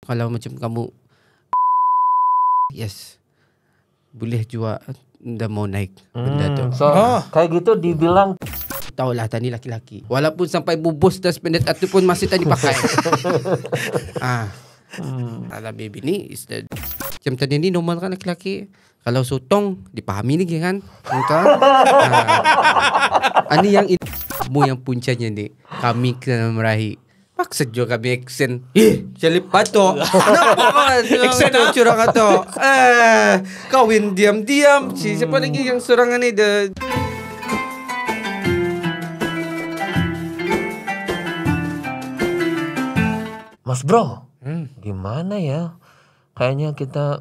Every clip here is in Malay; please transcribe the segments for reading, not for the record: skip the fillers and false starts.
kalau macam kamu yes, boleh juga dah mau naik benda tu. So kayak gitu dibilang Tahulah tadi laki-laki. Walaupun sampai bubus dah spended ataupun masih tadi pakai. Kalau baby ni is the macam tadi ni normal kan laki-laki. Kalau sotong dipahami lagi kan. Kan? Ini yang yang puncanya ni. Kami kena meraih. Paksa juga kami action. Jalip patok. Kenapa action curang atau? Kawin diam-diam. Siapa lagi yang seorang ni the Mas bro, gimana ya? Kayaknya kita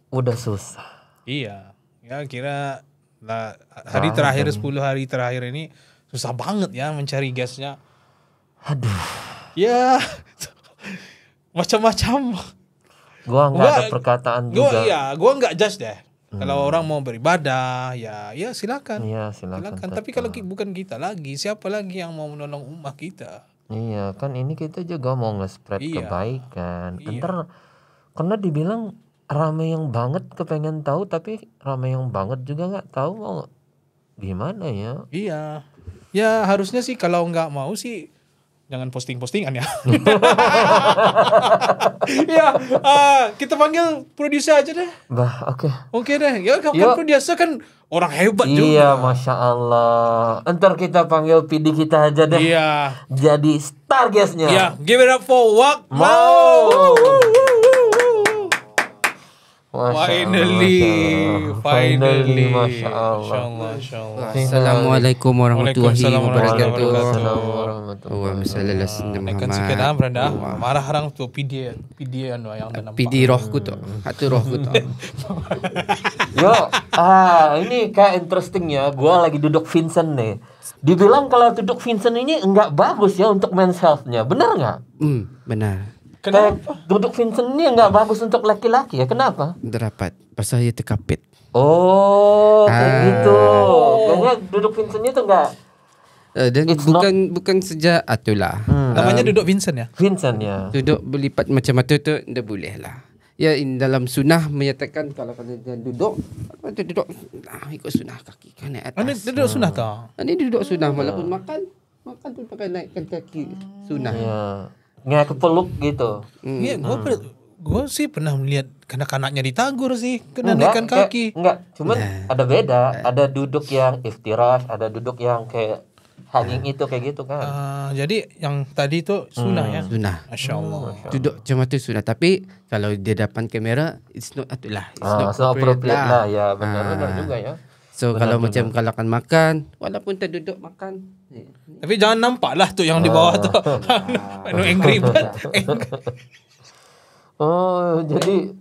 udah susah. Iya, ya kira lah hari terakhir 10 hari terakhir ini susah banget ya mencari gasnya. Aduh. Ya, macam-macam. Gua nggak ada perkataan juga. Gua nggak judge deh. Kalau orang mau beribadah, ya silakan. Iya, silakan. Tapi kalau bukan kita lagi, siapa lagi yang mau menolong umat kita? Iya, kan ini kita juga mau nge-spread kebaikan. Iya. Ntar karena dibilang ramai yang banget kepengen tahu, tapi ramai yang banget juga nggak tahu mau gimana ya. Iya. Ya harusnya sih kalau nggak mau sih jangan posting-postingan ya. Ya, kita panggil produser aja deh. Bah, oke. Oke deh. Ya kan produser kan orang hebat juga. Iya, Masya Allah. Ntar kita panggil PD kita aja deh. Iya. Jadi star guestnya. Ya, give it up for Wak Mau. Finally. Masya Allah. Assalamualaikum warahmatullahi wabarakatuh. Kan sikit beranda. Marah orang tu PD yang nampak. PD rohku tu. Hatu rohku tu. Yo, ini kayak interesting ya. Gua lagi duduk Vincent nih. Dibilang kalau duduk Vincent ini enggak bagus ya untuk men's health-nya. Benar enggak? Benar. Kenapa? Kayak duduk Vincent ini enggak bagus untuk laki-laki ya. Kenapa? Dapat. Pasal dia terkapit. Oh, kayak gitu. Kayaknya duduk Vincent itu enggak. Dan bukan sejak itulah. Namanya duduk Vincent ya? Vincent ya. Duduk berlipat macam tu dah boleh lah. Ya dalam sunnah menyatakan kalau dia duduk ikut sunnah kaki kan naik atas. Ini duduk sunnah tau? Ini duduk sunnah walaupun makan tu pakai naikkan kaki sunnah. Ya. Nggak kepeluk gitu. Iya, gue sih pernah melihat kanak-kanaknya ditagur sih kena naikkan kaki. Enggak, cuman ada beda. Ada duduk yang iftirash, ada duduk yang kayak hanging itu kayak gitu kan. Jadi yang tadi itu sunnah ya. Sunnah. Masya Allah. Duduk macam tu sunnah. Tapi kalau di depan kamera it's not itulah. It's not appropriate lah. Ya benar juga ya. So benar, kalau macam kalau akan makan walaupun terduduk makan. Tapi jangan nampak lah tu yang di bawah tu. Angry bird. Oh, jadi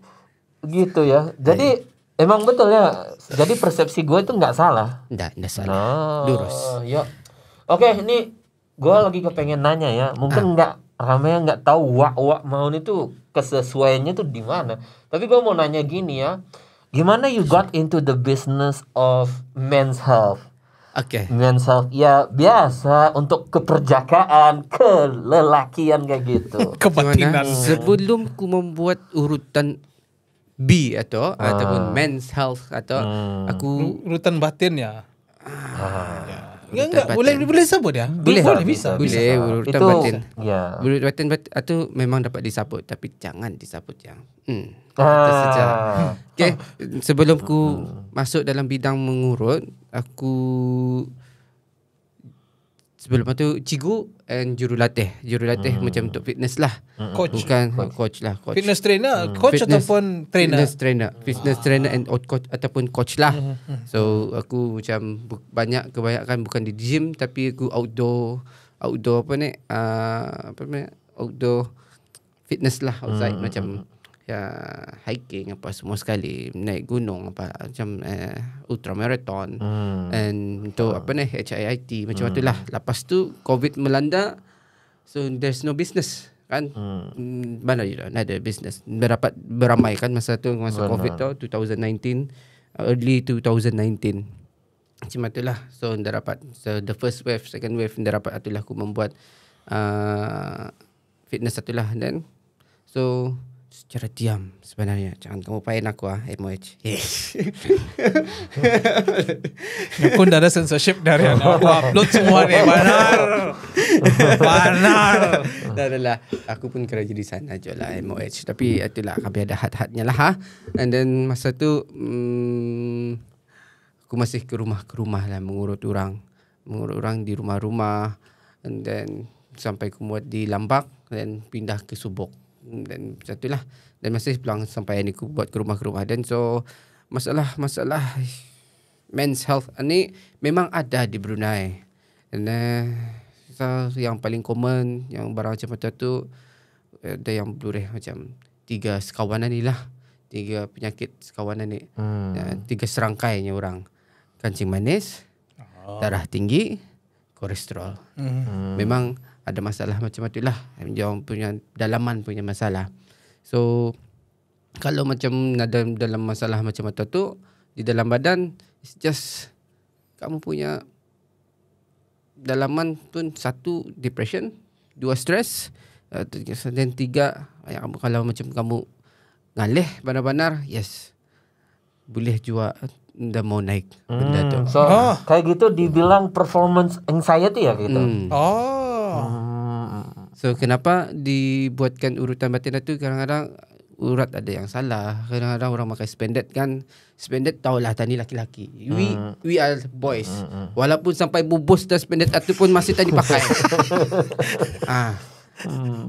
gitu ya. Jadi emang betul ya. Jadi persepsi gue itu nggak salah. Nggak salah. Lurus. Yuk. Oke, ini gue lagi kepengen nanya ya. Mungkin ramai yang nggak tahu wak maun itu kesesuaiannya tuh di mana. Tapi gue mau nanya gini ya. Gimana you got into the business of men's health? Okay. Men's health ya biasa untuk keperjakaan, kelelakian kayak gitu. Kebatinan. Sebelum ku membuat urutan B ataupun men's health atau aku urutan batin ya. Enggak boleh sebut ya. Boleh bisa. Urutan itu, batin. Ya. Urutan batin itu memang dapat disabut tapi jangan disabut yang. Kata saja. Okay. Sebelum ku masuk dalam bidang mengurut, aku sebelum itu cigu and jurulatih macam untuk fitness lah. Coach. Bukan coach lah. Coach. Fitness trainer, coach ataupun trainer. Fitness trainer and coach ataupun coach lah. So aku macam kebanyakan bukan di gym tapi aku outdoor outdoor fitness lah outside macam ya hiking apa semua sekali, naik gunung apa macam ultra marathon and untuk HIIT macam itulah. Lepas tu COVID melanda, so there's no business kan. Mana ada business dapat beramai kan masa COVID tu 2019, early 2019 macam itulah. So dah dapat the first wave, second wave dah dapat itulah aku membuat fitness satu lah. Dan so secara diam sebenarnya jangan kamu pain aku MOH. Aku dah ada censorship dari aku upload semua ni. Benar. Dah lah. Aku pun kerja di sana je lah MOH. Tapi itulah kami ada had-hadnya lah. And then masa tu aku masih ke rumah lah mengurut orang di rumah-rumah. And then sampai aku muat di Lambak dan pindah ke Subok. Dan satulah. Dan masih pulang sampai ni aku buat ke rumah. Dan so masalah men's health ni memang ada di Brunei. Dan so, yang paling common yang barang macam tu ada yang boleh macam 3 sekawanan ni lah. 3 penyakit sekawanan ni. 3 serangkainya orang. Kancing manis, darah tinggi, kolesterol. Memang ada masalah macam itulah. Dia punya dalaman punya masalah. So kalau macam dalam masalah macam tu di dalam badan, it's just kamu punya dalaman pun 1 depression, 2 stress, dan 3 yang kalau macam kamu ngalih benar-benar, yes, boleh juga dah mau naik benda tu. So kayak gitu dibilang performance anxiety ya gitu. So kenapa dibuatkan urutan batin itu? Kadang-kadang urat ada yang salah. Kadang-kadang orang pakai spandet kan. Spandet tahulah tadi laki-laki. We are boys. Walaupun sampai bubus dah spandet itu pun masih tadi pakai.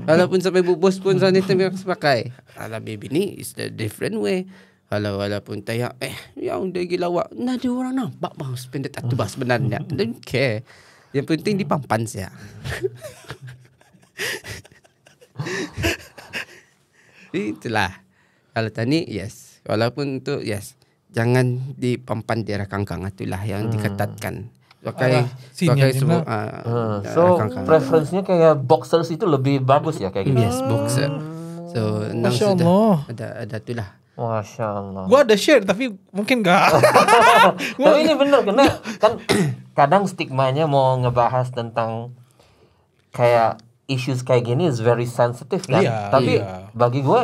Walaupun sampai bubus pun spandet masih pakai. Alah baby ni is the different way. Walaupun tayak yang dia gila awak. Nah ada orang nampak bang spandet itu bah sebenarnya. Don't care. Yang penting dipampan saja. Itulah. Kalau tani, yes. Walaupun tu, yes. Jangan dipampan daerah kangkang. Itulah yang diketatkan. Pakai semua. So, preferensinya kayak boxers itu lebih bagus ya kayak gitu? Yes, boxer. So, Masya Allah. Ada itulah. Masya Allah. Gua ada share tapi mungkin enggak. Tapi ini benar karena kan kadang stigmanya mau ngebahas tentang kayak issues kayak gini is very sensitive kan. Tapi bagi gue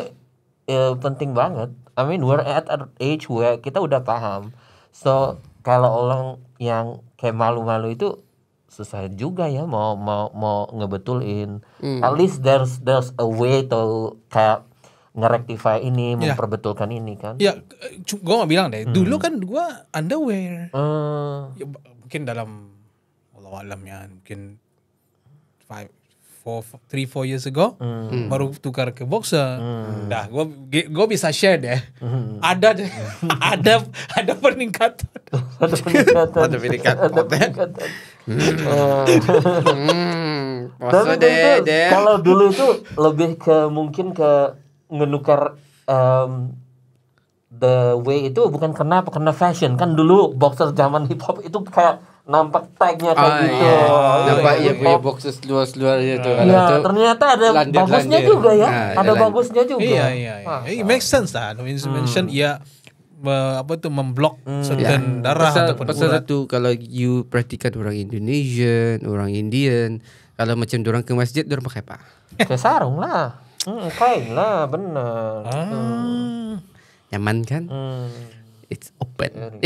penting banget. I mean we're at an age where kita udah paham. So kalau orang yang kayak malu-malu itu susah juga ya mau ngebetulin. At least there's a way to kayak ngerektify ini, memperbetulkan ini kan. Ya, gue gak bilang deh. Dulu kan gue underwear. Ya, mungkin dalam Allah alam ya, mungkin 3-4 years ago baru tukar ke boxer. Dah, gue bisa share deh. Ada peningkatan. Ada peningkatan. Tapi kalau dulu itu lebih ke mungkin ke ngenukar the way itu bukan karena fashion kan. Dulu boxer zaman hip hop itu kayak nampak tagnya kayak gitu. Nampak ya punya boxers luar-luar itu. Iya, ternyata ada bagusnya juga ya. Ada bagusnya juga. Iya. It makes sense lah. Mention memblok certain darah ataupun pasal urat. satu kalau you perhatikan orang Indonesian, orang Indian, kalau macam orang ke masjid, orang pakai apa? Kayak sarung lah. Kain lah, benar. Nyaman kan? It's open.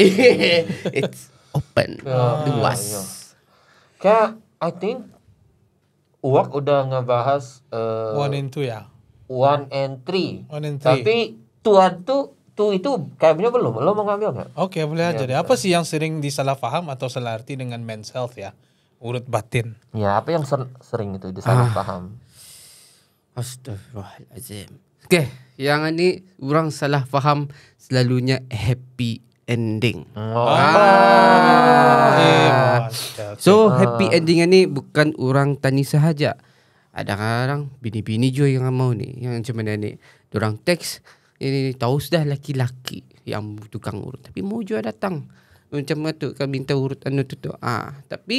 It's open. Luas. Kayak I think Uwak udah ngebahas 1 and 2 ya. 1 and 3. 1 and 3. Tapi 2 itu kayaknya belum. Lo mau ngambil nggak? Oke, boleh aja deh. Apa sih yang sering disalah paham atau salah arti dengan men's health ya? Urut batin. Ya, apa yang sering itu disalah paham? Astaghfirullahaladzim. Okay, yang ini orang salah faham selalunya happy ending. So happy ending ini bukan orang tani sahaja. Ada orang bini-bini juga yang mau ni, yang macam mana ni. Diorang teks ini tahu sudah laki-laki yang tukang urut, tapi mau juga datang macam tu kan minta urut tu. Tapi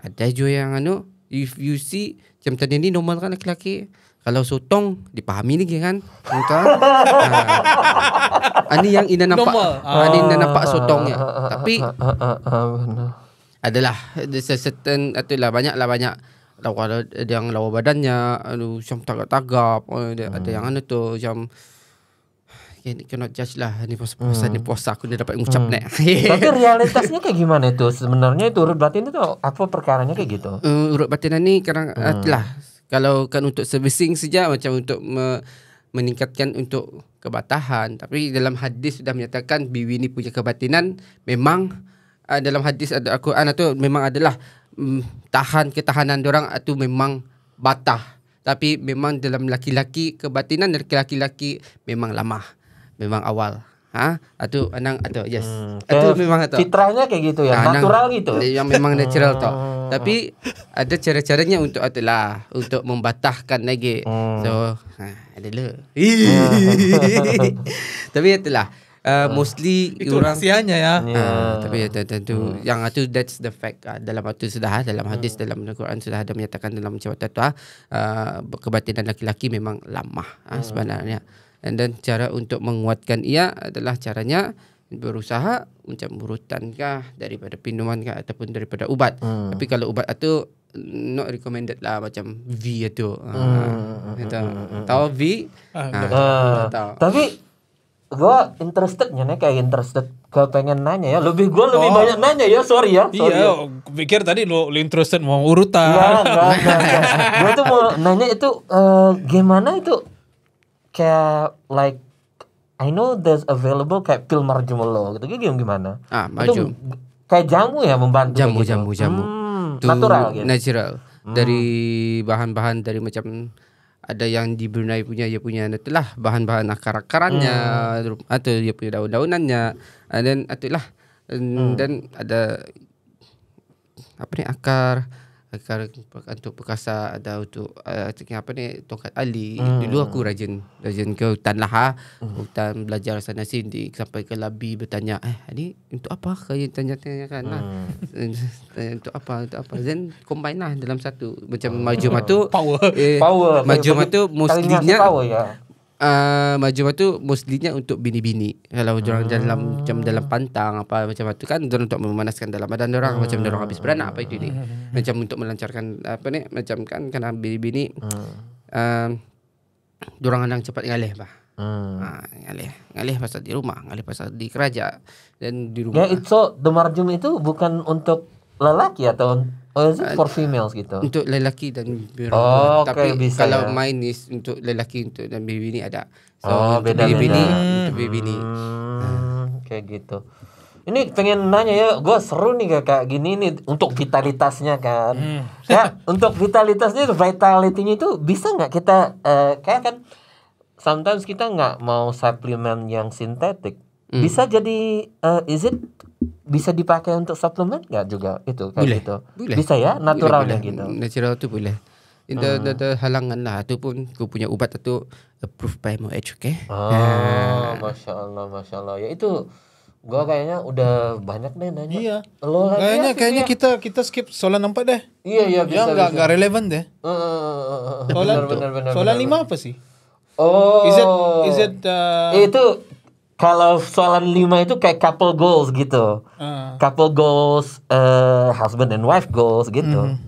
ada juga yang if you see macam tadi ni normal kan laki-laki. Kalau sotong dipahami lagi kan. Ini yang ina nampak. Ini ina nampak sotongnya. Tapi adalah there's a certain itulah banyak lawa, ada yang lawa badannya, macam tagap-tagap, ada yang tu macam cannot judge lah ni pasal ni puasa aku dia dapat ngucap naik. Tapi realitasnya kayak gimana itu? Sebenarnya itu urut batin itu apa perkaranya kayak gitu? Urut batinan ni kadang lah kalau kan untuk servicing saja macam untuk meningkatkan untuk kebatahan, tapi dalam hadis sudah menyatakan biwi ni punya kebatinan memang dalam hadis ada Al-Quran tu memang adalah tahan ketahanan diorang itu memang batah, tapi memang dalam laki-laki kebatinan dari laki-laki memang lamah, memang awal. Itu anang atau yes. Itu memang atau fitrahnya kayak gitu ya, natural gitu. Yang memang natural tau. Tapi ada cara-caranya untuk itulah untuk membatahkan lagi. So adalah. Tapi itulah mostly itu orang rahsianya ya. tapi tentu yang itu that's the fact. Dalam itu sudah dalam hadis dalam Al-Quran sudah ada menyatakan dalam macam tu kebatinan laki-laki memang lamah sebenarnya. And then cara untuk menguatkan ia adalah caranya berusaha macam urutankah daripada minuman kah ataupun daripada ubat. Tapi kalau ubat itu not recommended lah macam V itu. Tahu V? Tapi gue interestednya nih kayak interested ke pengen nanya ya. Lebih banyak nanya ya, sorry ya. Iya, pikir tadi lo interested mau urutan. Enggak. Gue tuh mau nanya itu gimana itu kayak like I know there's available kayak pil marjumelo gitu. Gimana? Maju. Itu kayak jamu ya membantu Jamu. Natural gitu. Natural. Dari bahan-bahan dari macam ada yang di Brunei punya dia punya itulah bahan-bahan akar-akarannya atau dia punya daun-daunannya. Dan itulah dan ada apa ni akar untuk perkasa, ada untuk apa ni tongkat ali. Dulu aku rajin ke hutan lah hutan belajar sana sini sampai ke Labi bertanya ni untuk apa kau tanya-tanya kan untuk apa then combine lah dalam satu macam majum tu power majum tu mostlynya power ya. Majum tu mostlynya untuk bini-bini. Kalau orang dalam macam dalam pantang apa macam tu kan dorang untuk memanaskan dalam badan orang macam dorang habis beranak apa itu ni. Macam untuk melancarkan apa ni macam kan kena bini-bini dorang andang cepat ngalih bah. Ngalih pasal di rumah, ngalih pasal di kerja dan di rumah. Ya so the marjum itu bukan untuk lelaki atau is it for females gitu? Untuk lelaki dan perempuan. Tapi bisa kalau ya. main ni untuk lelaki untuk dan baby ni ada. Beda-beda. Untuk baby ni. Kayak gitu. Ini pengen nanya ya, gue seru nih kayak gini nih untuk vitalitasnya kan. Ya, untuk vitalitasnya, vitality-nya itu bisa nggak kita kayak kan sometimes kita nggak mau suplemen yang sintetik. Bisa jadi is it bisa dipakai untuk suplemen nggak juga itu kayak boleh, gitu. Boleh. Bisa ya naturalnya boleh. gitu. Natural tu boleh. Ada halangan lah. Itu pun aku punya ubat tu approved by MOH, okay? Masya Allah. Ya itu gua kayaknya udah banyak deh nanya. Iya. Lo lagi Kayaknya kita skip soalan 4 deh. Iya bisa. Ya enggak relevan deh. Benar. Soalan 5 apa sih? Oh. Is it itu kalau soalan 5 itu kayak couple goals gitu. Couple goals, husband and wife goals gitu.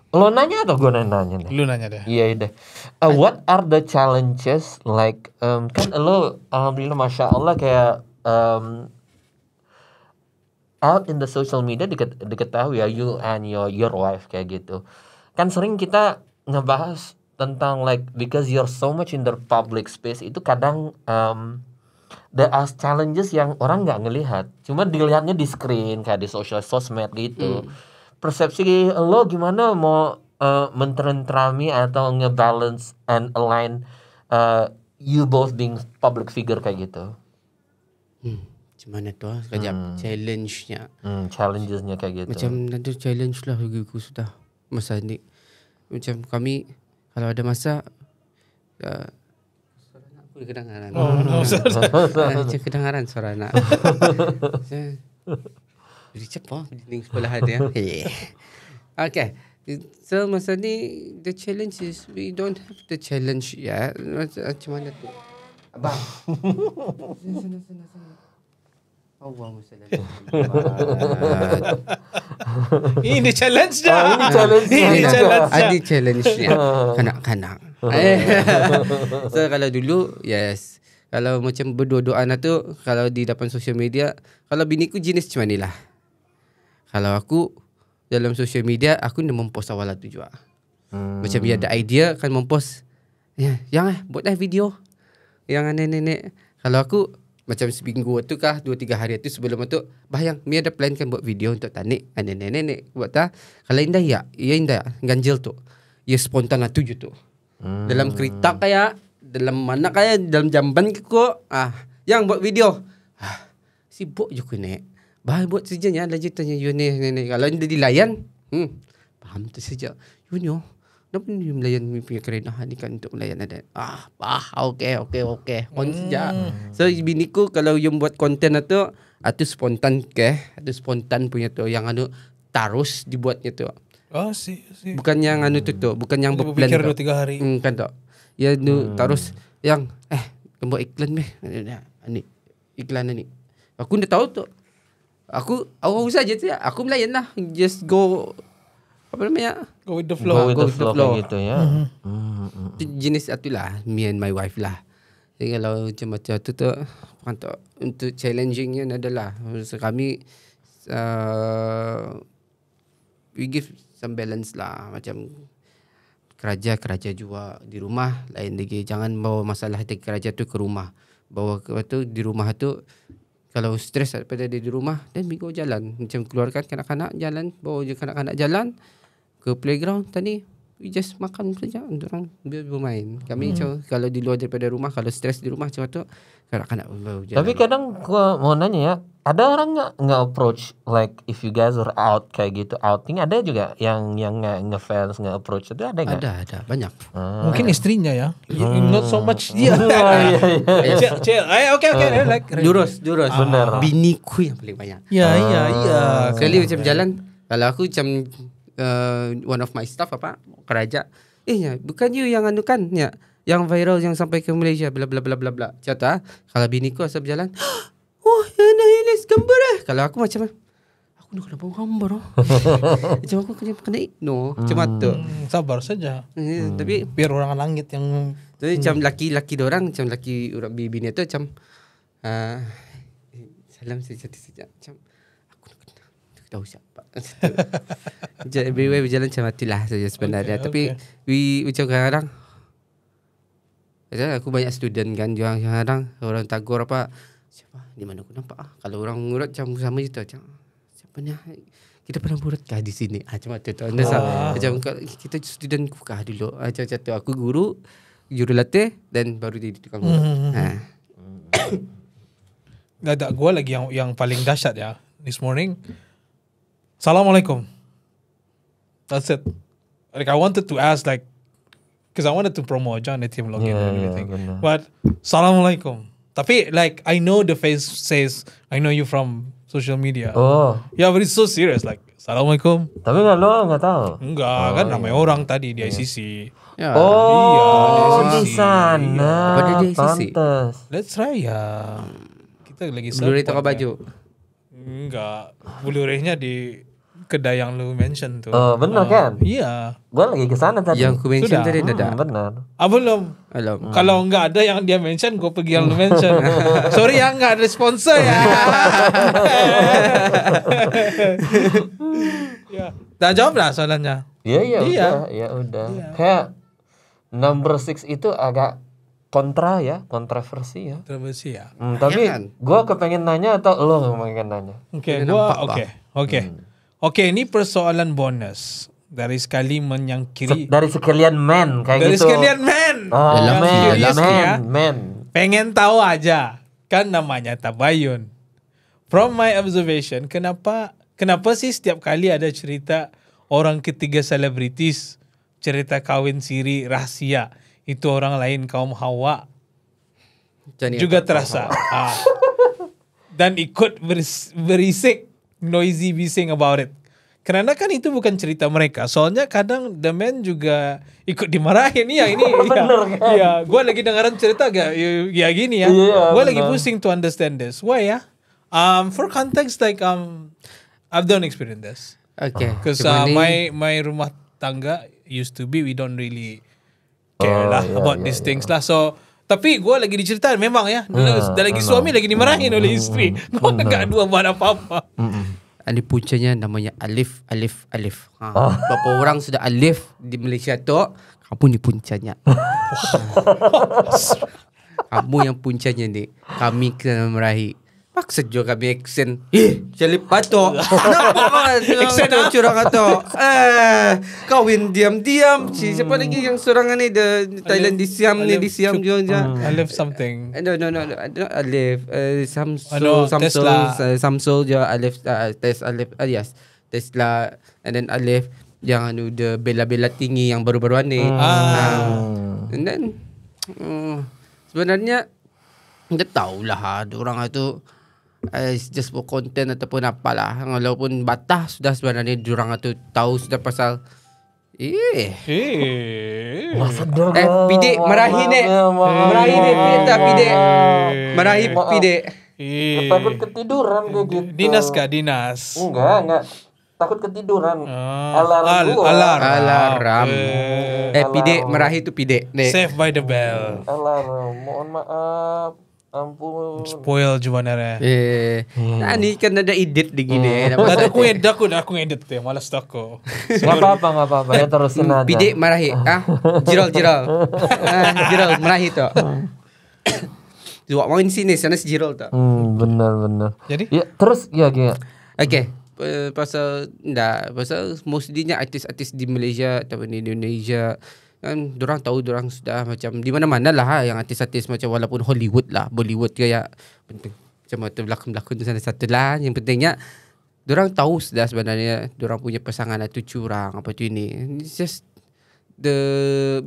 Lo nanya atau gue nanya nih? Lu nanya deh. Iya deh. What are the challenges like kan lo alhamdulillah masya Allah kayak out in the social media diketahui ya you and your wife kayak gitu. Kan sering kita ngebahas tentang like because you're so much in the public space itu kadang there are challenges yang orang nggak ngelihat, cuma dilihatnya di screen kayak di social sosmed gitu. Persepsi lo gimana mau mententrami atau ngebalance and align you both being public figure kayak gitu? Macam mana tu sekejap challenge-nya. Challenges-nya kayak gitu. Macam ada challenge lah bagi aku sudah masa ni. Macam kami kalau ada masa suara anak aku kedengaran. Macam kedengaran suara anak. Jadi cepat dinding sebelah dia. Okay. So masa ni the challenge is we don't have the challenge yet. Macam mana tu? Abang. Sana. Allah Musallam. Ini challenge-nya. Ini challenge-nya. Ini challenge-nya. Ada challenge-nya. Kanak-kanak. So kalau dulu, yes. Kalau macam berdua-duaan tu, kalau di depan social media, kalau biniku jenis macam ni lah. Kalau aku dalam social media, aku nak mempost awal tu juga. Macam dia ada idea, kan mempost. Yang buat video. Yang nenek-nenek. Kalau aku, macam seminggu tu kah, 2-3 hari tu sebelum tu, bayang, Mi ada plan kan buat video untuk tanik. Nenek-nenek buat tak. Kalau indah ya, indah ganjil tu. Ya spontan lah tuju tu. Dalam kereta kayak, dalam mana kayak, dalam jamban ke kok. Yang buat video. Sibuk je aku nek. Bahaya buat sejanya, lagi tanya you nenek. Kalau dia dilayan, faham tu saja. You ni, kenapa ni melayan punya kerenahan ni kan untuk melayan ada. Okay. On saja. So biniku kalau you buat konten tu spontan ke? Ada spontan punya tu yang tarus dibuatnya tu. Oh, si. Bukan yang tu, bukan yang berplan. Berpikir 2-3 hari. Kan tak. Ya terus yang buat iklan meh. Ni iklan ni. Aku dah tahu tu. Aku awal saja tu. Aku melayan lah. Just go apa namanya? Go with the flow. Go with the flow gitu ya. Jenis itulah me and my wife lah. Jadi kalau macam tu untuk challengingnya adalah kami we give some balance lah, macam kerja juga di rumah lain lagi. Jangan bawa masalah di kerja tu ke rumah. Bawa ke tu di rumah tu, kalau stres daripada di rumah, dan go jalan. Macam keluarkan kanak-kanak jalan, bawa je kanak-kanak jalan ke playground tadi. We just makan saja, orang biar bermain. Kami macam kalau di luar daripada rumah, kalau stres di rumah macam tu, kanak-kanak bawa jalan. Tapi kadang gua mau nanya ya, ada orang nggak approach like if you guys are out kayak gitu outing, ada juga yang nge-fans nge-approach itu ada nggak? Ada banyak. Mungkin istrinya ya. Not so much dia. Chill. Okay. Like Jurus. Benar. Biniku yang paling banyak. Iya. Sekali macam jalan, kalau aku macam one of my staff kerja, bukan you yang anukan ya, yang viral yang sampai ke Malaysia bla bla bla bla bla. Cata, kalau biniku asal berjalan, yang Hilis gambar Kalau aku macam aku nak kena gambar macam aku kena ignore macam tu. Sabar saja. Tapi biar orang langit yang macam laki-laki dorang, macam laki orang bini tu macam salam sejati macam aku nak kena tahu siapa. Everywhere berjalan macam itulah saja sebenarnya. Tapi we macam kadang-kadang aku banyak student kan, yang kadang orang tagur apa, siapa di mana aku nampak kalau orang murut macam sama je tu, macam siapa ni, kita pernah murut kah di sini macam tu macam kita student kah dulu macam tu. Aku guru latih dan baru jadi tukang murut. Gak ada. Gue lagi yang paling dahsyat ya, this morning, Assalamualaikum. That's it. Like I wanted to ask, like, because I wanted to promote John the team login and everything. But Assalamualaikum. Tapi like I know the face says I know you from social media. Oh. Yeah, but it's so serious, like Assalamualaikum. Tapi nggak tahu. Enggak, kan ramai orang tadi di ICC. Ya. Di sana. Pada di ICC. Pantes. Let's try ya. Kita lagi Blu-ray tukar baju. Enggak, Blu-ray-nya di kedai yang lu mention tuh. Oh, benar kan? Iya. Gua lagi ke sana tadi. Yang aku mention Sudah. tadi ada. Benar. Belum. Belum. Kalau enggak ada yang dia mention, gue pergi yang lu mention. Sorry ya, enggak ada sponsor ya. Ya. Dah jawab lah soalannya. Iya. Udah. Kayak number 6 itu agak kontroversi ya. Kontroversi ya. Tapi kan? gue kepengen nanya atau lo kepengen nanya? Oke, ini persoalan bonus dari sekali menyangkiri. Dari sekalian men kayak Dari gitu. sekalian men. Oh, Serius men. Pengen tahu aja. Kan namanya tabayun. From my observation, kenapa sih setiap kali ada cerita orang ketiga selebritis, cerita kawin siri rahasia, itu orang lain kaum Hawa juga terasa. Dan ikut berisik, noisy bising about it. Karena kan itu bukan cerita mereka. Soalnya kadang the man juga ikut dimarahin. Ya ini Bener kan? ya, gue lagi dengaran cerita gak ya gini ya. Gue lagi pusing to understand this. Why ya? For context, like I've don't experience this. Okay. Because Cuma ni, my rumah tangga used to be we don't really care lah yeah, about these things lah. So tapi gue lagi diceritain memang ya, dah lagi suami lagi dimarahin oleh isteri. Gue enggak dua buat apa-apa. Ini puncanya namanya Alif. Berapa orang sudah Alif di Malaysia tu, kamu ni puncanya. Kamu yang puncanya ni. Kami kena meraih. Paksa juga kami aksen. Jalip pato. Kenapa kan? Curang atau kawin diam-diam. Siapa lagi yang seorang ni Thailand di Siam ni, di Siam juga. I love something. No, not Alif. Samsul je Alif. Yes, Tesla. And then Alif yang the bela-bela tinggi yang baru-baruan ni. And then sebenarnya kita tahulah orang itu just for content ataupun apalah. Walaupun batah sudah sebenarnya diorang itu tahu sudah pasal pidik merahi ni. Merahi ni pidik. Merahi pidik. Takut ketiduran kayak gitu. Dinas kah? Dinas. Enggak. Takut ketiduran. Alarm. Pidik merahi tu pidik. Save by the bell. Alarm. Mohon maaf. Ampun. Spoil juga nara. Ni kan ada edit lagi ni. Aku edit tu. Malas tak aku. Enggak apa-apa. Ya terusin aja. Pidik merahi. Jiral. Jiral merahi tu. Zuak main sini sana si Jiral tu. Benar. Jadi? Ya, terus ya. Okay. Pasal mostlynya artis-artis di Malaysia ataupun di Indonesia kan dorang tahu dorang sudah macam di mana-mana lah yang artis-artis macam walaupun Hollywood lah, Bollywood kayak penting macam tu berlakon-berlakon di sana satu lah. Yang pentingnya dorang tahu sudah sebenarnya dorang punya pasangan itu curang apa tu ini. It's just the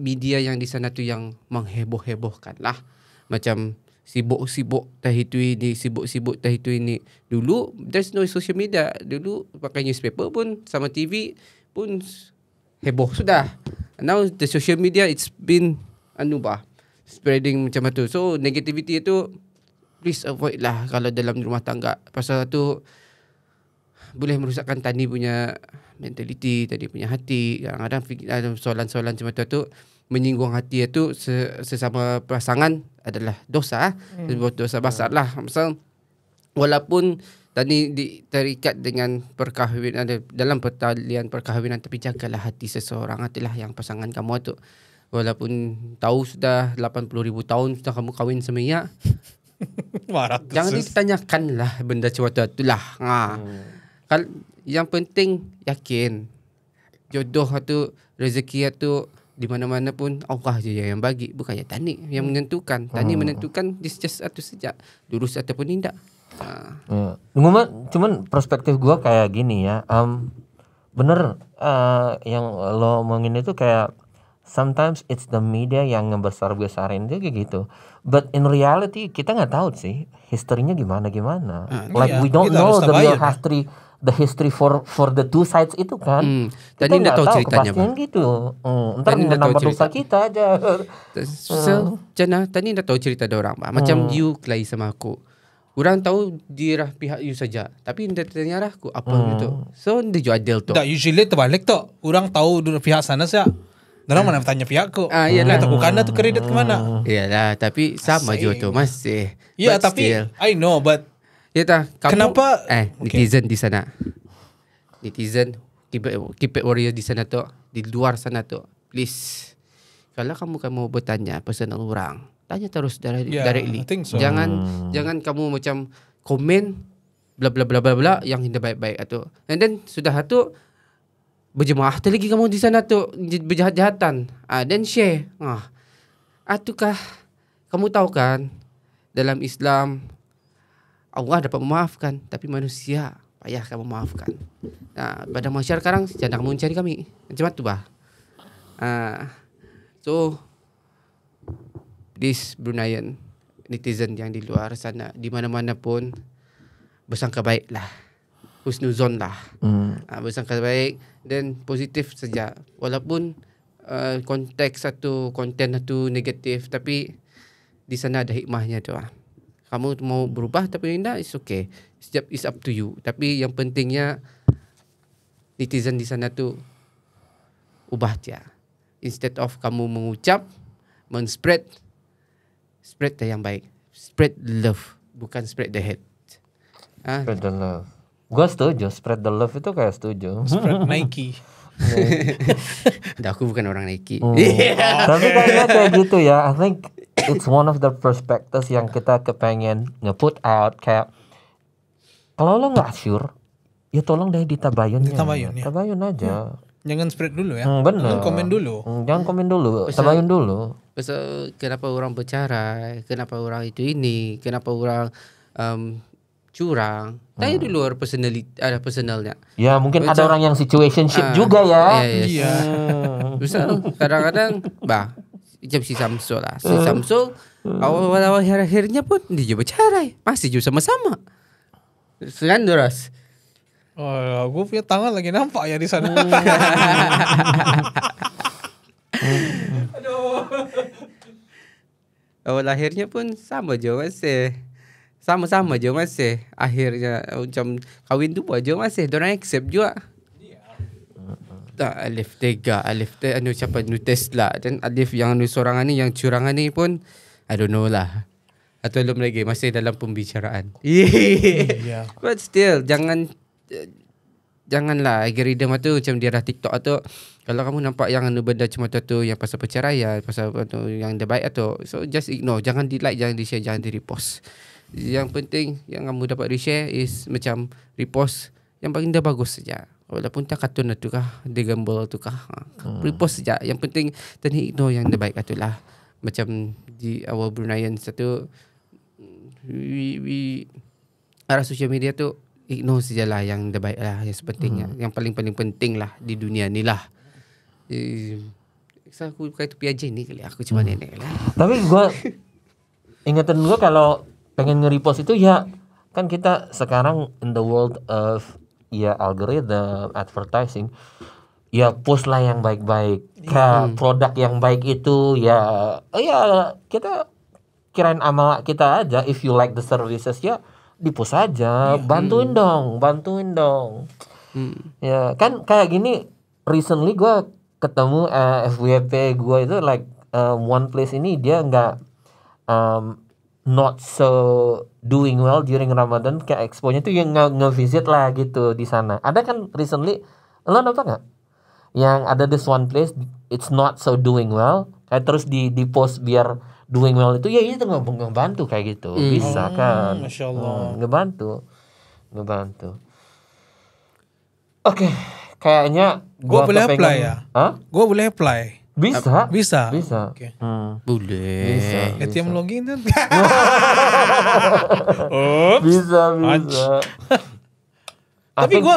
media yang di sana tu yang mengheboh-hebohkan lah. Macam sibuk-sibuk tah itu ini, sibuk-sibuk tah itu ini. Dulu there's no social media. Dulu pakai newspaper pun sama TV pun heboh sudah. Now the social media it's been spreading macam tu. So negativity itu please avoid lah kalau dalam rumah tangga. Pasal tu boleh merosakkan tani punya mentality, tadi punya hati. Kadang-kadang ada soalan-soalan macam tu menyinggung hati itu sesama pasangan adalah dosa. Dosa besar lah. Pasal walaupun tadi terikat dengan perkahwinan dalam pertalian perkahwinan, tapi jagalah hati seseorang, hatilah yang pasangan kamu tu. Walaupun tahu sudah 80,000 tahun sudah kamu kahwin sama ia, jangan ditanyakan lah benda macam tu lah. Yang penting yakin jodoh tu, rezeki tu di mana-mana pun Allah je yang bagi, bukannya Tani yang menentukan. Tani menentukan just satu saja, lurus ataupun tidak. Cuman perspektif gue kayak gini ya. Bener yang lo omongin itu kayak sometimes it's the media yang ngebesar-besarin dia kayak gitu. But in reality kita nggak tahu sih historinya gimana. Like we don't know the real history for the two sides itu kan. Tadi nggak tahu ceritanya kepastian gitu. Ntar menambah dosa kita aja. So, Jana, tadi nggak tahu cerita ada orang. Macam you kelai sama aku. Orang tahu dia pihak you saja, tapi dia tanya aku apa gitu. So dia jual adil tu. Tak, usually terbalik tu. Orang tahu pihak sana saja. Orang mana tanya pihak aku. Iyalah. Tak bukan tu kredit ke mana? Iyalah, tapi sama juga tu masih. Ya, tapi still, I know, but ya tak. Kenapa? Netizen di sana. Netizen, keypad warrior di sana tu, di luar sana tu. Please, kalau kamu mau bertanya personal orang, tanya terus directly. So. Jangan kamu macam komen bla bla bla bla bla yang tidak baik-baik atau. And then sudah tu berjemaah lagi kamu di sana tu berjahat-jahatan. Then share. Atukah kamu tahu kan dalam Islam Allah dapat memaafkan, tapi manusia payah kamu memaafkan. Pada masyarakat sekarang jangan kamu mencari kami. Macam tu bah. So this Bruneian netizen yang di luar sana, di mana-mana pun bersangka baik lah, husnuzon lah, bersangka baik dan positif saja. Walaupun konteks satu konten satu negatif, tapi di sana ada hikmahnya tu. Kamu mau berubah tapi tidak, it's okay. It's up to you. Tapi yang pentingnya netizen di sana tu ubah dia. Instead of kamu mengucap, spread yang baik. Spread love, bukan spread the hate. Spread the love. Gue setuju, spread the love itu kayak setuju. Spread Nike. Dah aku bukan orang Nike. Tapi kayaknya kayak gitu ya. I think it's one of the perspectives yang kita kepengen nge-put out. Kayak kalau lo nggak sure, ya tolong deh ditabayun. Ditabayun, ya. Tabayun aja. Jangan spread dulu ya. Bener. Jangan komen dulu. Jangan komen dulu. Tabayun dulu. Pasal kenapa orang bercerai, kenapa orang itu ini, kenapa orang curang. Tanya dulu orang personalnya. Ya mungkin ada Macam- orang yang situationship juga ya. Yes. Iya. Misal kadang-kadang macam si Samsul lah. Si Samsul awal-awal akhir-akhirnya pun dia juga bercerai. Masih juga sama-sama. Sekarang Doras. Oh, gue punya tangan lagi nampak ya di sana. Awal akhirnya pun sama je masih. Sama-sama je masih. Akhirnya macam kahwin tu aja masih. Diorang accept juga. Tak, Alif Tega, anu siapa anu Tesla dan Alif yang anu sorangan ni, yang curangan ni pun I don't know lah. Atau belum lagi masih dalam pembicaraan. Iya. But still janganlah algoritma tu macam dia dah TikTok tu. Kalau kamu nampak yang anu benda macam tu yang pasal perceraian, pasal tu yang dia baik tu, so just ignore. Jangan di like, jangan di share, jangan di repost. Yang penting yang kamu dapat di-share is macam repost yang paling dah bagus saja. Walaupun tak kartun tu kah, dia gambar tu kah, repost saja. Yang penting tadi ignore yang dia baik tu lah. Macam di awal Bruneian satu, we arah social media tu ignore sajalah yang dia baik lah, yang sepentingnya, yang paling-paling penting lah di dunia ni lah. So aku pakai topi aja ni kali, aku cuma nenek lah. Tapi gue ingatan gue kalau pengen nge-repost itu ya kan kita sekarang in the world of ya algorithm, advertising, ya post lah yang baik-baik. Kayak produk yang baik itu ya kita kirain amal kita aja. If you like the services ya di-post aja. Bantuin dong. Ya kan kayak gini recently gue ketemu FYP gue itu like one place ini dia nggak not so doing well during Ramadan, kayak expo-nya tuh yang nge-visit lah gitu di sana. Ada kan recently, lo nampak nggak? Yang ada this one place, it's not so doing well, kayak terus di post biar doing well itu, ya itu ngebantu kayak gitu, bisa kan? Masya Allah. Ngebantu. Oke, kayaknya Gua boleh kepengen- apply ya? Hah? Gue boleh apply. Bisa. Bisa. Bisa. Oke. Boleh. ATM login kan? Bisa. Tapi gue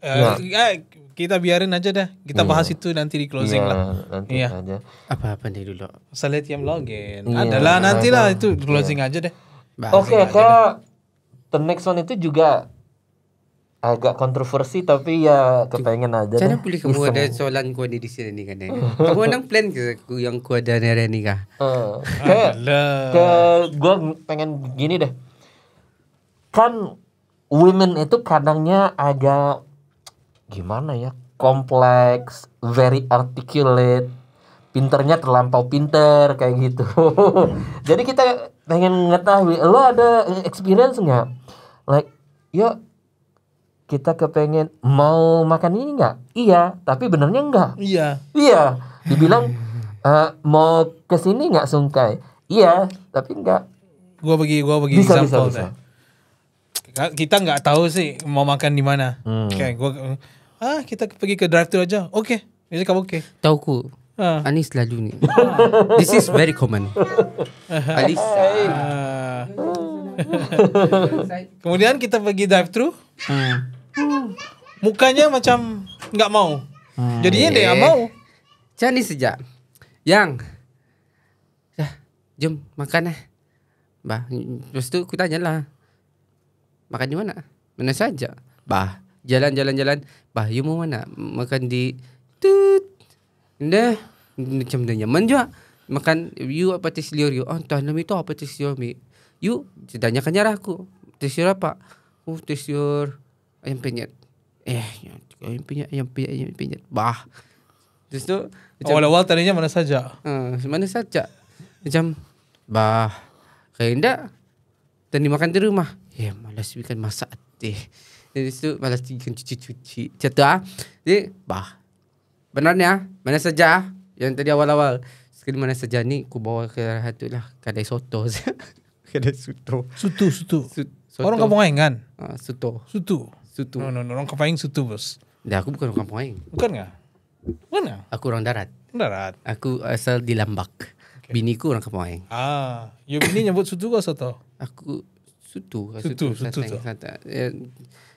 Ya. kita biarin aja dah. Kita bahas itu nanti di closing lah. Nanti Iya. aja. Apa nih dulu? Masalah ATM login. Iya, Adalah nantilah ada. itu closing aja deh. Bahas Oke, aja dah. kayak the next one itu juga agak kontroversi tapi ya kepengen aja Cara deh. boleh kamu Iseng. ada soalan ku ada di sini ni kan? Kamu nang plan ke yang ku ada hari ni kah? Kayak gue pengen gini deh. Kan women itu kadangnya agak gimana ya? Kompleks, very articulate, pinternya terlampau pinter kayak gitu. Jadi kita pengen ngetahui, lo ada experience nggak? Like, yuk kita kepengen mau makan ini nggak? Iya, tapi benernya nggak. Iya. Iya, dibilang mau kesini nggak Sungkai? Iya, tapi nggak. Gua bagi Bisa. example deh. Kita nggak tahu sih mau makan di mana. Kayak gua kita pergi ke drive-thru aja. Oke. Jadi kamu oke. Tahu ku. Anis selalu ni. This is very common. Alisa. Kemudian kita pergi drive-thru. Mukanya macam nggak mau. Jadinya dia nggak mau. Macam ni sejak. Yang. Jom makan lah. Bah, lepas tu aku tanyalah. Makan di mana? Mana saja. Bah, jalan. Bah, you mau mana? Makan di tut. Dah. Macam dah nyaman juga. Makan you apa tes liur you. Oh, entah nama itu apa tes liur mi. You tanyakan nyarah aku. Tes liur apa? Oh, tes liur ayam penyet. yang punya. Bah. Terus tu Awal-awal tadinya mana saja. mana saja. Macam bah. Kalau enggak tadi makan di rumah. Malas bikin masak teh. Terus tu malas bikin cuci-cuci. Macam tu Jadi bah. Benarnya mana saja yang tadi awal-awal. Sekali mana saja ni aku bawa ke tu lah kedai soto. Kedai soto. Sutu. Soto. Orang Kampung Aing kan? Soto. Sutu. No, orang Kampung Aing sutu, bos. Dah, aku bukan orang Kampung Aing. Bukan nggak? Mana? Aku orang darat. Darat. Aku asal di Lambak. Okay. Biniku orang Kampung Aing. You bini nyebut sutu ke soto? Aku Sutu. Satu.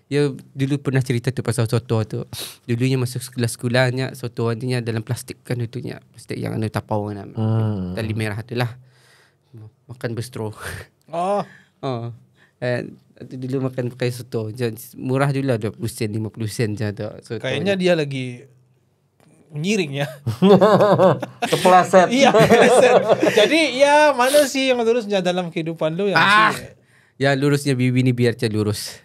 Ya dulu pernah cerita tu pasal soto tu. Dulunya masuk sekolah-sekolahnya soto artinya dalam plastik kan itunya. Plastik yang ada tapau kan. Tali merah tu lah. Makan berstro. Dulu makan pakai soto. Murah dulu lah 20 sen 50 sen je tu. Kayaknya dia lagi menyiring ya. Kepleset. Iya, kepleset. Jadi ya mana sih yang lurusnya dalam kehidupan lu yang Ya lurusnya bibi ni biar dia lurus.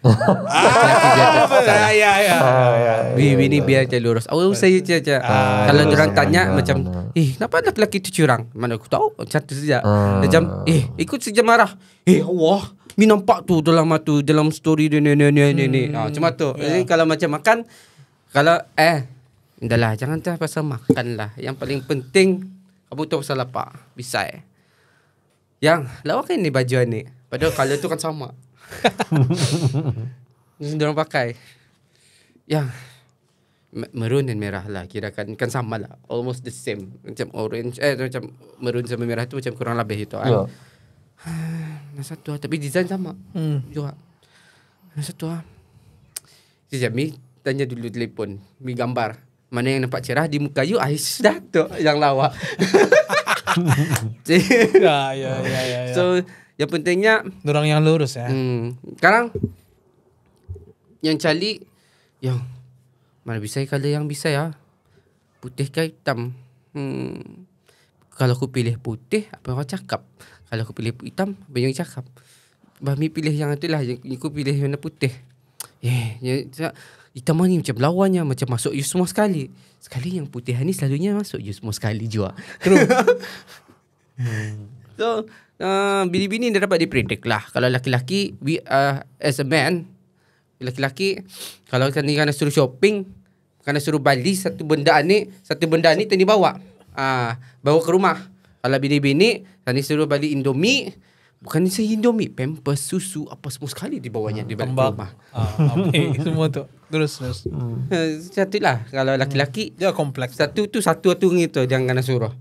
Bibi ni biar dia lurus. Awal saya je. Kalau orang tanya macam, kenapa lelaki tu curang? Mana aku tahu, satu saja. Macam, ikut saja marah. Allah, mi nampak tu dalam story dia ni. Macam tu. Jadi kalau macam makan, kalau indahlah, jangan pasal makan lah. Yang paling penting, kamu tahu pasal apa? Bisa Yang, lawakan ni baju ni. Padahal color tu kan sama. Diorang pakai. Yang maroon dan merah lah. Kirakan kan sama lah. Almost the same. Macam orange. Macam maroon sama merah tu macam kurang lebih itu. Satu tapi design sama. Juga. Satu Sekejap Mi tanya dulu telefon. Mi gambar. Mana yang nampak cerah di muka you. Sudah tu yang lawak. Ya. So yang pentingnya orang yang lurus ya. Sekarang yang cali yang mana bisa color yang bisa ya. Putih ke hitam. Kalau aku pilih putih apa yang kau cakap? Kalau aku pilih hitam apa yang cakap? Bahmi pilih yang itulah, yang aku pilih warna putih. Hitam ni macam lawannya, macam masuk you semua sekali. Sekali yang putih ni selalunya masuk you semua sekali juga. True. So bini-bini dah dapat dipredict lah. Kalau laki-laki as a man, laki-laki kalau kena suruh shopping, kena suruh beli satu benda ni tadi bawa ke rumah. Kalau bini-bini kena suruh beli Indomie, bukan saja Indomie, Pampers, susu, apa semua sekali dibawanya di balik rumah. Semua tu. Terus. Satu lah. Kalau laki-laki dia kompleks. Satu gitu dia kena suruh.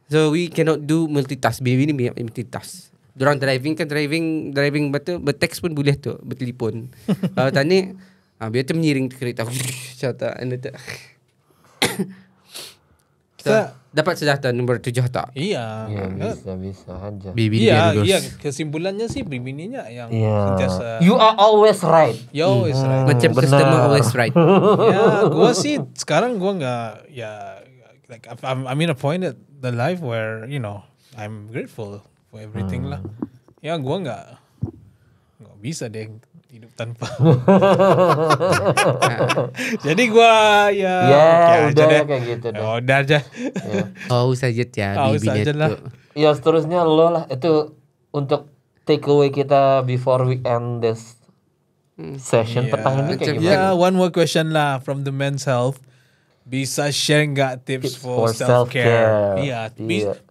So we cannot do multitask. Bini ni multitask. Diorang driving betul, berteks pun boleh tu, bertelefon. Kalau tanya, biar tu menyiring kereta. Cata anda tak. Dapat sejahtera nombor 7 tak? Iya. Bisa aja. Iya, kesimpulannya sih bininya yang sentiasa. You are always right. You always right. Macam customer always right. Ya, gua sih sekarang gua enggak like I'm in a point at the life where I'm grateful for everything lah. Ya gua nggak bisa deh hidup tanpa. Jadi gua udah deh kayak gitu deh. Udah aja. Saja ya bibi lah. Ya seterusnya lo lah itu untuk take away kita before we end this session petang ini kayak gimana? One more question lah from the men's health. Bisa share nggak tips for self-care? Iya,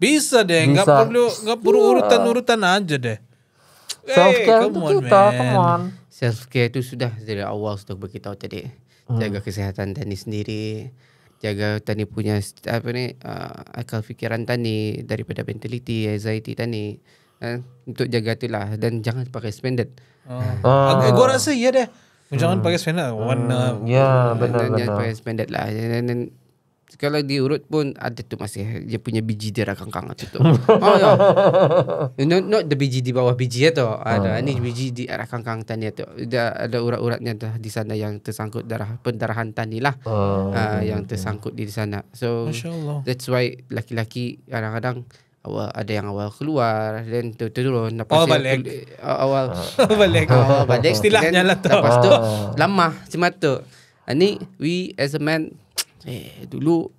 bisa deh. Nggak perlu urutan aja deh. Self-care itu kita, come on. Self-care itu sudah dari awal sudah beritahu tadi. Jaga kesehatan Tani sendiri, jaga Tani punya akal fikiran Tani daripada mentality, anxiety Tani. Untuk jaga itulah dan jangan pakai spended. Gua rasa iya deh. Jangan pakai spended. Benar. Jangan pakai spended lah. Dan kalau diurut pun ada tu masih dia punya biji di rakang-kang tu. Not the biji di bawah biji tu. Ada ni biji di rakang-kang tani tu. Ada urat-uratnya di sana yang tersangkut pendarahan tani lah. Yang tersangkut di sana. So that's why laki-laki kadang-kadang ada yang awal keluar dan turun balik. Balik. Istilahnya lah tu. Lepas tu lama macam tu. Ni we as a man dulu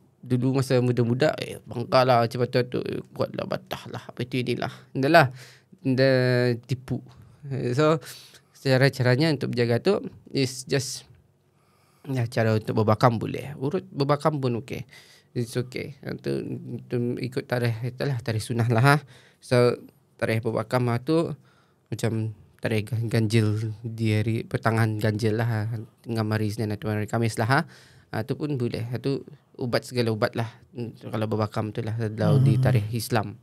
masa muda-muda bangka lah macam tu buatlah batah lah apa tu inilah. Dah tipu. So caranya untuk berjaga tu is just cara untuk berbakam boleh. Urut berbakam pun okey. It's okay. Untuk ikut tarikh itulah tarikh sunnah lah. So tarikh berbakam tu macam tarikh ganjil di hari pertengahan ganjil lah. Tengah hari Isnin atau hari Khamis lah. Itu pun boleh. Itu ubat segala ubat lah. Kalau berbakam tu lah di tarikh Islam.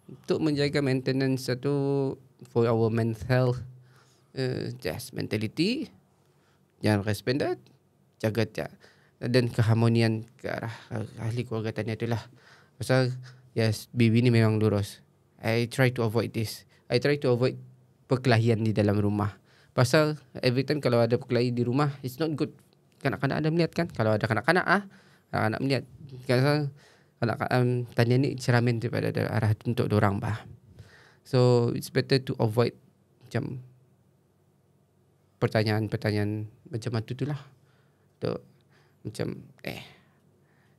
Untuk menjaga maintenance itu for our mental health, just mentality, jangan respect jaga dan keharmonian ke arah ahli keluarga tanya itulah. Pasal yes, bibi ni memang lurus. I try to avoid this. I try to avoid perkelahian di dalam rumah. Pasal every time kalau ada perkelahian di rumah, it's not good. Kanak-kanak ada melihat kan? Kalau ada kanak-kanak anak melihat. Pasal tanya ni cermin daripada arah untuk dorang bah. So it's better to avoid macam pertanyaan-pertanyaan macam tu lah. Tu macam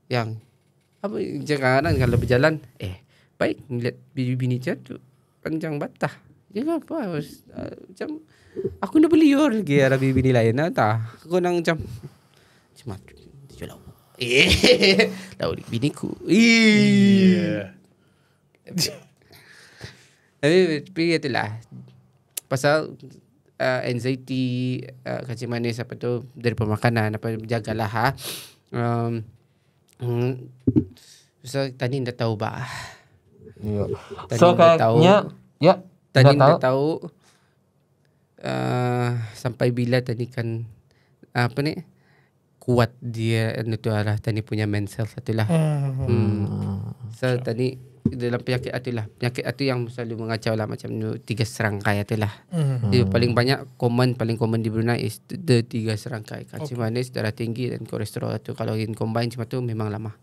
yang apa jangan kalau berjalan baik melihat bini tu panjang batah. Jangan apa macam aku nak beli lagi ada bini lain tak. Aku nang macam jual tahu biniku. Tapi itulah pasal anxiety kacang manis apa tu dari pemakanan apa jagalah so tadi dah tahu bah. Ya. So kayaknya tadi dah tahu sampai bila tadi kan apa ni kuat dia itu arah tadi punya mental satulah. So tadi dalam penyakit penyakit itu yang selalu mengacau lah macam 3 serangkai itulah. Dia paling common di Brunei is the 3 serangkai kacang manis, darah tinggi dan kolesterol tu. Kalau in combine cuma tu memang lama.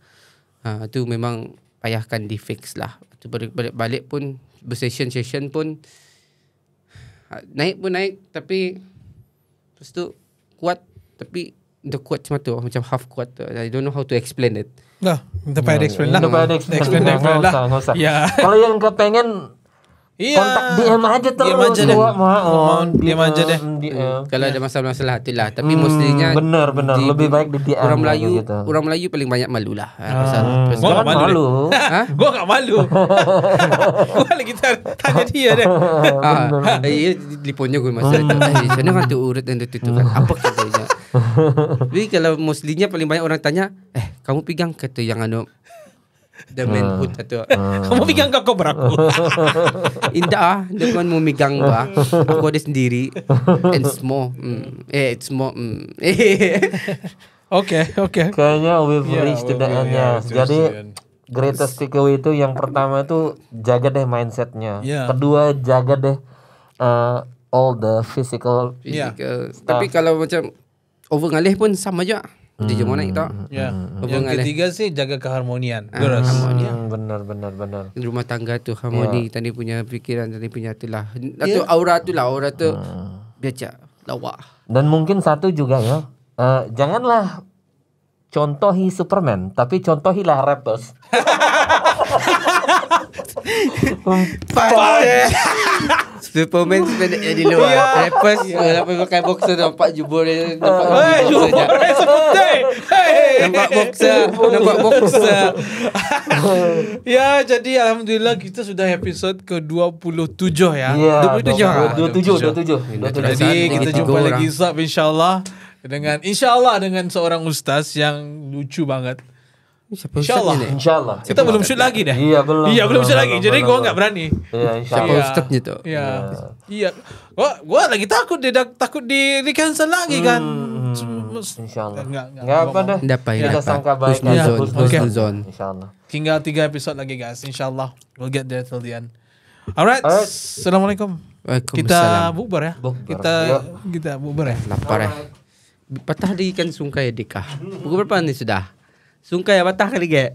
Tu memang payahkan di fix lah. Tu balik pun bersession pun naik tapi lepas tu kuat tapi the kuat macam tu macam half kuat tu. I don't know how to explain it. Dah, kita payah explain lah. Explain lah. Nggak usah. Ya. Kalau yang kepengen kontak DM aja terus. DM aja deh. Kalau ada masalah itulah. Tapi mestinya benar lebih baik di DM. Orang Melayu paling banyak malu lah. Gua enggak malu. Gua enggak malu. Gua lagi tanya dia deh. Iya teleponnya gue masa itu. Sana kan tu urut dan tu kan. Apa katanya? Tapi kalau mostlynya paling banyak orang tanya, kamu pegang kata yang the manhood tu. Kamu pegang kau beraku. Indah dia kan mau megang bah. Aku ada sendiri. And small. It's more. Okay. Kayaknya we've reached to the end-nya. Jadi greatest takeaway itu yang pertama itu jaga deh mindsetnya. Kedua jaga deh all the physical. Tapi kalau macam over ngalih pun sama aja. Dia cuma naik tak. Yang ketiga sih jaga keharmonian. Benar. Rumah tangga tu harmoni, tadi punya fikiran, tadi punya itulah. Atau aura tu biasa lawak. Dan mungkin satu juga ya. Janganlah contohi Superman, tapi contohilah Raptors. Superman sebenarnya di luar. Rappers apa pakai boxer nampak jubur dia nampak boxer. Ya, jadi alhamdulillah kita sudah episod ke-27 ya. 27. Jadi kita jumpa lagi insyaallah dengan seorang ustaz yang lucu banget. InsyaAllah. Kita belum shoot lagi dah. Iya belum shoot lagi. Jadi gua enggak berani. Iya siapa ustaznya tu? Iya. Gua lagi takut di cancel lagi kan. InsyaAllah. Enggak apa dah. Kita sangka baik. Husnuzon. InsyaAllah. Tinggal 3 episod lagi guys. InsyaAllah we'll get there till the end. Alright. Assalamualaikum. Kita bubar ya. Kita bubar ya. Lapar patah lagi kan sungkai dekah. Pukul berapa ni sudah? Sungkai patah kali ke?